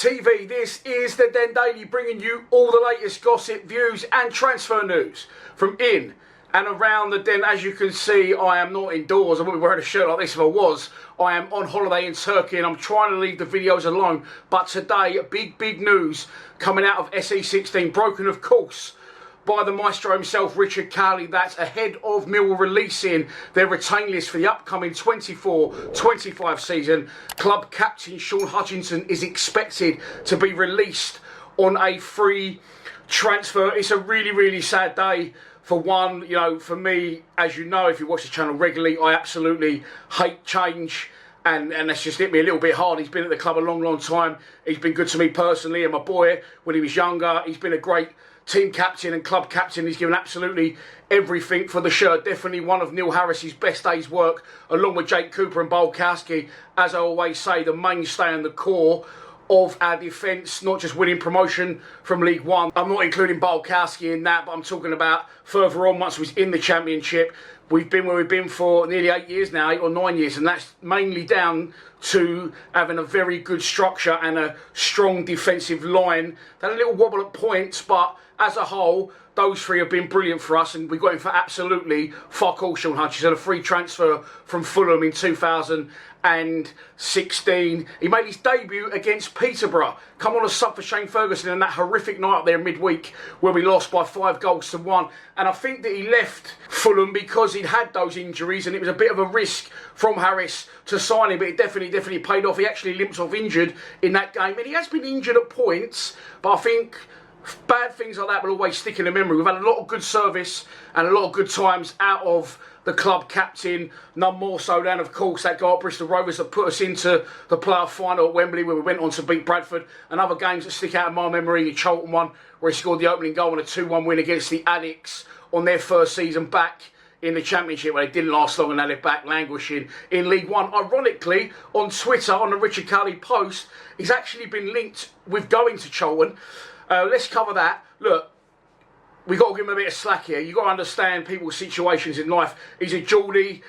TV. This is the Den Daily, bringing you all the latest gossip, views and transfer news from in and around the Den. As you can see, I am not indoors. I wouldn't be wearing a shirt like this if I was. I am on holiday in Turkey and I'm trying to leave the videos alone. But today, big news coming out of SE16, broken of course by the maestro himself, Richard Cowley. That's ahead of Millwall releasing their retain list for the upcoming 24-25 season. Club captain Sean Hutchinson is expected to be released on a free transfer. It's a really sad day. For one, you know, for me, as you know, if you watch the channel regularly, I absolutely hate change. And that's just hit me a little bit hard. He's been at the club a long time. He's been good to me personally and my boy when he was younger. He's been a great team captain and club captain. He's given absolutely everything for the shirt. Definitely one of Neil Harris's best days' work, along with Jake Cooper and Bolkowski. As I always say, the mainstay and the core of our defence, not just winning promotion from League One. I'm not including Bolkowski in that, but I'm talking about further on once we was in the Championship. We've been where we've been for nearly 8 years now, 8 or 9 years, and that's mainly down to having a very good structure and a strong defensive line. They had a little wobble at points, but as a whole, those three have been brilliant for us, and we got him for absolutely fuck all. Sean Hutchinson, a free transfer from Fulham in 2016. He made his debut against Peterborough. Come on a sub for Shane Ferguson in that horrific night up there in midweek where we lost by 5 goals to 1. And I think that he left Fulham because he'd had those injuries, and it was a bit of a risk from Harris to sign him, but it definitely paid off. He actually limped off injured in that game, and he has been injured at points, but I think bad things like that will always stick in the memory. We've had a lot of good service and a lot of good times out of the club captain, none more so than, of course, that goal at Bristol Rovers that put us into the playoff final at Wembley, where we went on to beat Bradford. And other games that stick out in my memory, the Charlton one, where he scored the opening goal and a 2-1 win against the Addicts on their first season back in the Championship, where they didn't last long and now they're back languishing in League One. Ironically, on Twitter, on the Richard Cowley post, he's actually been linked with going to Charlton. Let's cover that. Look, we've got to give him a bit of slack here. You've got to understand people's situations in life. He's a Geordie,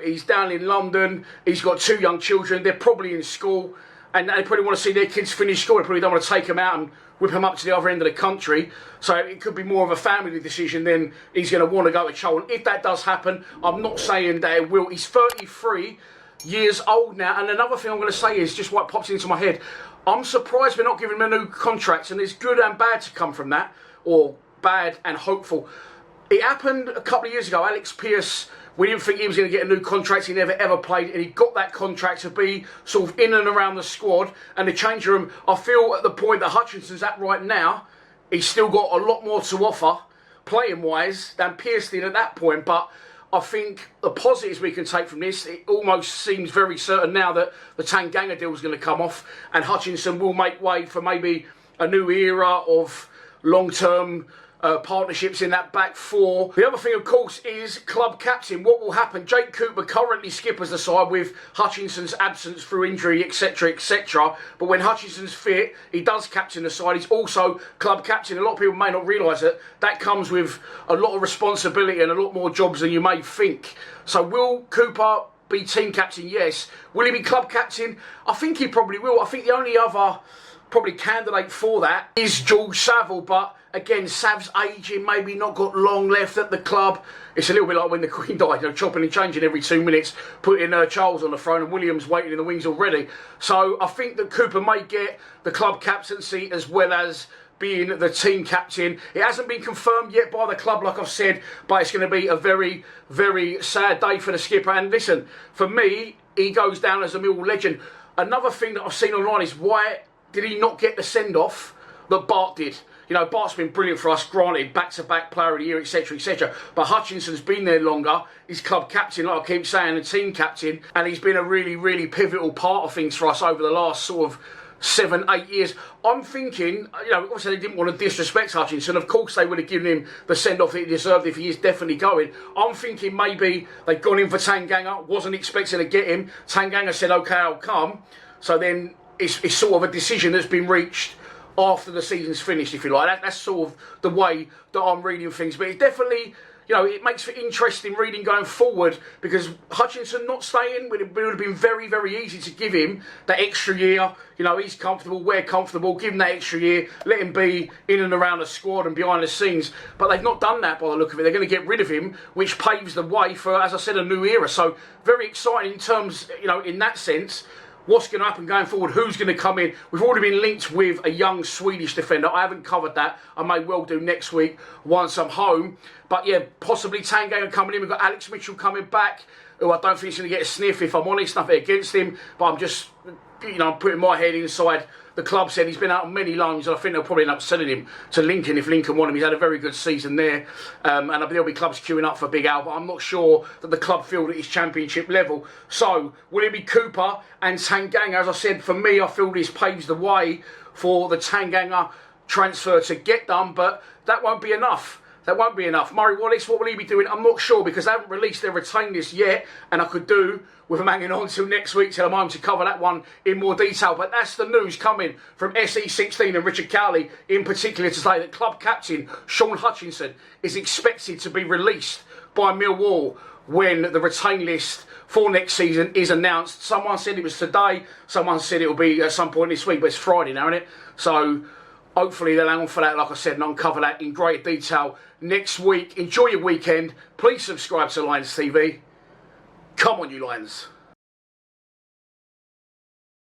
he's down in London, he's got 2 young children, they're probably in school, and they probably want to see their kids finish school. They probably don't want to take them out and whip them up to the other end of the country. So it could be more of a family decision than he's going to want to go to Charlton. If that does happen, I'm not saying that it will. He's 33 years old now, and another thing I'm going to say is just what pops into my head. I'm surprised we're not giving him a new contract, and there's good and bad to come from that, or bad and hopeful. It happened a couple of years ago. Alex Pearce, we didn't think he was going to get a new contract. He never ever played, and he got that contract to be sort of in and around the squad and the change room. I feel at the point that Hutchinson's at right now, he's still got a lot more to offer playing wise than Pearce did at that point. But I think the positives we can take from this, it almost seems very certain now that the Tanganga deal is going to come off and Hutchinson will make way for maybe a new era of long-term partnerships in that back four. The other thing, of course, is club captain. What will happen? Jake Cooper currently skippers the side with Hutchinson's absence through injury, etc, etc. But when Hutchinson's fit, he does captain the side. He's also club captain. A lot of people may not realise that that comes with a lot of responsibility and a lot more jobs than you may think. So will Cooper be team captain? Yes. Will he be club captain? I think he probably will. I think the only other probably candidate for that is George Saville, but again, Sav's aging, maybe not got long left at the club. It's a little bit like when the Queen died, you know, chopping and changing every 2 minutes, putting Charles on the throne and Williams waiting in the wings already. So I think that Cooper may get the club captaincy as well as being the team captain. It hasn't been confirmed yet by the club, like I've said, but it's going to be a very sad day for the skipper. And listen, for me, he goes down as a Millwall legend. Another thing that I've seen online is why did he not get the send-off that Bart did? You know, Bart's been brilliant for us, granted, back-to-back player of the year, etc, etc. But Hutchinson's been there longer. He's club captain, like I keep saying, and team captain. And he's been a really pivotal part of things for us over the last sort of 7, 8 years. I'm thinking, you know, obviously they didn't want to disrespect Hutchinson. Of course they would have given him the send-off that he deserved if he is definitely going. I'm thinking maybe they've gone in for Tanganga, wasn't expecting to get him. Tanganga said, okay, I'll come. So then it's sort of a decision that's been reached after the season's finished, if you like. That's sort of the way that I'm reading things. But it's definitely, you know, it makes for interesting reading going forward, because Hutchinson not staying would have been very, very easy to give him that extra year. You know, he's comfortable, we're comfortable, give him that extra year, let him be in and around the squad and behind the scenes. But they've not done that by the look of it. They're going to get rid of him, which paves the way for, as I said, a new era. So very exciting in terms, you know, in that sense. What's going to happen going forward? Who's going to come in? We've already been linked with a young Swedish defender. I haven't covered that. I may well do next week once I'm home. But yeah, possibly Tanganga coming in. We've got Alex Mitchell coming back, who I don't think is going to get a sniff, if I'm honest. Nothing against him. But I'm just, you know, I'm putting my head inside. The club said he's been out on many loans, and I think they'll probably end up selling him to Lincoln if Lincoln want him. He's had a very good season there, and there'll be clubs queuing up for Big Al, but I'm not sure that the club feel that he's championship level. So, will it be Cooper and Tanganga? As I said, for me, I feel this paves the way for the Tanganga transfer to get done, but that won't be enough. That won't be enough. Murray Wallace, what will he be doing? I'm not sure, because they haven't released their retained list yet, and I could do with them hanging on till next week till I'm home to cover that one in more detail. But that's the news coming from SE16 and Richard Cowley in particular today, that club captain Sean Hutchinson is expected to be released by Millwall when the retained list for next season is announced. Someone said it was today, someone said it will be at some point this week, but it's Friday now, isn't it? So hopefully they'll hang on for that, like I said, and I'll cover that in great detail next week. Enjoy your weekend. Please subscribe to Lions TV. Come on, you Lions.